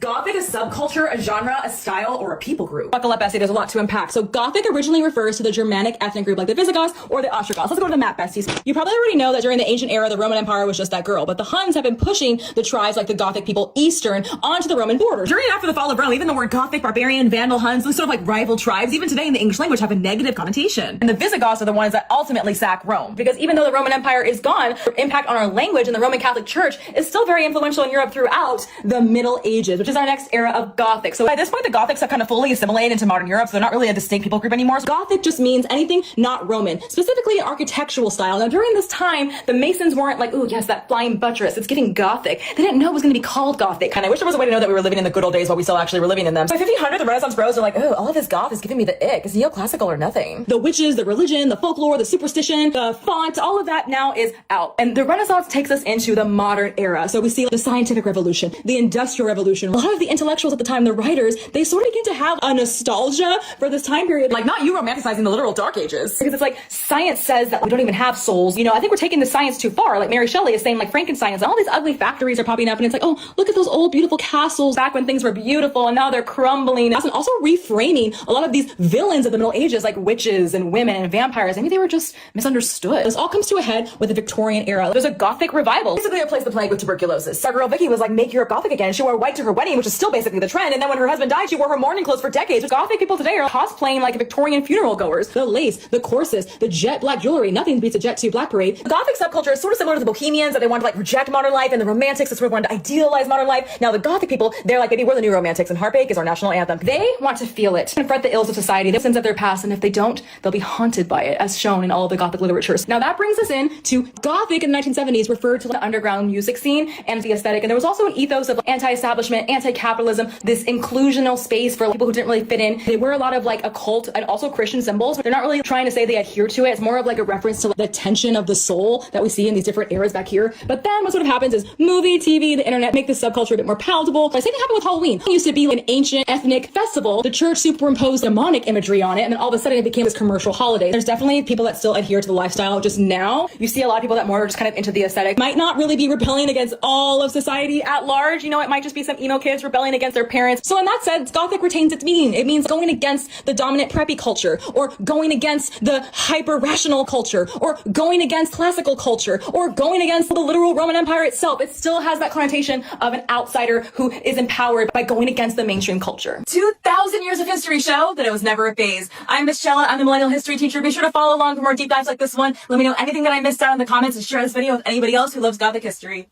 Gothic a subculture, a genre, a style, or a people group? Buckle up, Bessie, there's a lot to unpack. So Gothic originally refers to the Germanic ethnic group like the Visigoths or the Ostrogoths. Let's go to the map, besties. You probably already know that during the ancient era, the Roman Empire was just that girl, but the Huns have been pushing the tribes like the Gothic people eastern onto the Roman borders. During and after the fall of Rome, even the word Gothic, barbarian, Vandal, Huns, those sort of like rival tribes, even today in the English language, have a negative connotation. And the Visigoths are the ones that ultimately sack Rome. Because even though the Roman Empire is gone, their impact on our language and the Roman Catholic Church is still very influential in Europe throughout the Middle Ages, which is our next era of Gothic. So by this point, the Gothics have kind of fully assimilated into modern Europe, so they're not really a distinct people group anymore. So Gothic just means anything not Roman, specifically an architectural style. Now during this time, the Masons weren't like, ooh, yes, that flying buttress, it's giving Gothic. They didn't know it was going to be called Gothic. And I wish there was a way to know that we were living in the good old days while we still actually were living in them. So by 1500, the Renaissance bros are like, oh, all of this goth is giving me the ick. It's neoclassical or nothing. The witches, the religion, the folklore, the superstition, the font, all of that now is out. And the Renaissance takes us into the modern era. So we see the scientific revolution, the industrial revolution. A lot of the intellectuals at the time, the writers, they sort of begin to have a nostalgia for this time period. Like, not you romanticizing the literal dark ages. Because it's like, science says that we don't even have souls. You know, I think we're taking the science too far. Like Mary Shelley is saying, like, Frankenstein and all these ugly factories are popping up, and it's like, oh, look at those old beautiful castles back when things were beautiful, and now they're crumbling. And also reframing a lot of these villains of the Middle Ages, like witches and women and vampires. Maybe they were just misunderstood. This all comes to a head with the Victorian era. There's a Gothic revival. Basically replaced the plague with tuberculosis. Our girl Vicky was like, make Europe Gothic again. She wore white to her wedding, which is still basically the trend. And then when her husband died, she wore her mourning clothes for decades. Gothic people today are cosplaying like Victorian funeral goers. The lace, the corsets, the jet black jewelry. Nothing beats a Jet 2 Black Parade. The Gothic subculture is sort of similar to the Bohemians, that they want to like reject modern life, and the Romantics that sort of want to idealize modern life. Now the Gothic people, they're like, maybe we're the new Romantics, and Heartache is our national anthem. They want to feel it, confront the ills of society, the sins of their past, and if they don't, they'll be haunted by it, as shown in all of the Gothic literatures. Now that brings us in to Gothic in the 1970s, referred to the underground music scene and the aesthetic, and there was also an ethos of anti-establishment, anti-capitalism, this inclusional space for people who didn't really fit in. They wear a lot of like occult and also Christian symbols, but they're not really trying to say they adhere to it. It's more of like a reference to the tension of the soul that we see in these different eras back here. But then what sort of happens is movie, TV, the internet make this subculture a bit more palatable. The same thing happened with Halloween. It used to be an ancient ethnic festival. The church superimposed demonic imagery on it, and then all of a sudden it became this commercial holiday. There's definitely people that still adhere to the lifestyle. Just now, you see a lot of people that more are just kind of into the aesthetic. Might not really be rebelling against all of society at large. You know, it might just be some emo kids rebelling against their parents. So in that sense, Gothic retains its meaning. It means going against the dominant preppy culture, or going against the hyper-rational culture, or going against classical culture, or going against the literal Roman Empire itself. It still has that connotation of an outsider who is empowered by going against the mainstream culture. 2,000 years of history show that it was never a phase. I'm Miss Chella. I'm the millennial history teacher. Be sure to follow along for more deep dives like this one. Let me know anything that I missed out in the comments, and share this video with anybody else who loves Gothic history.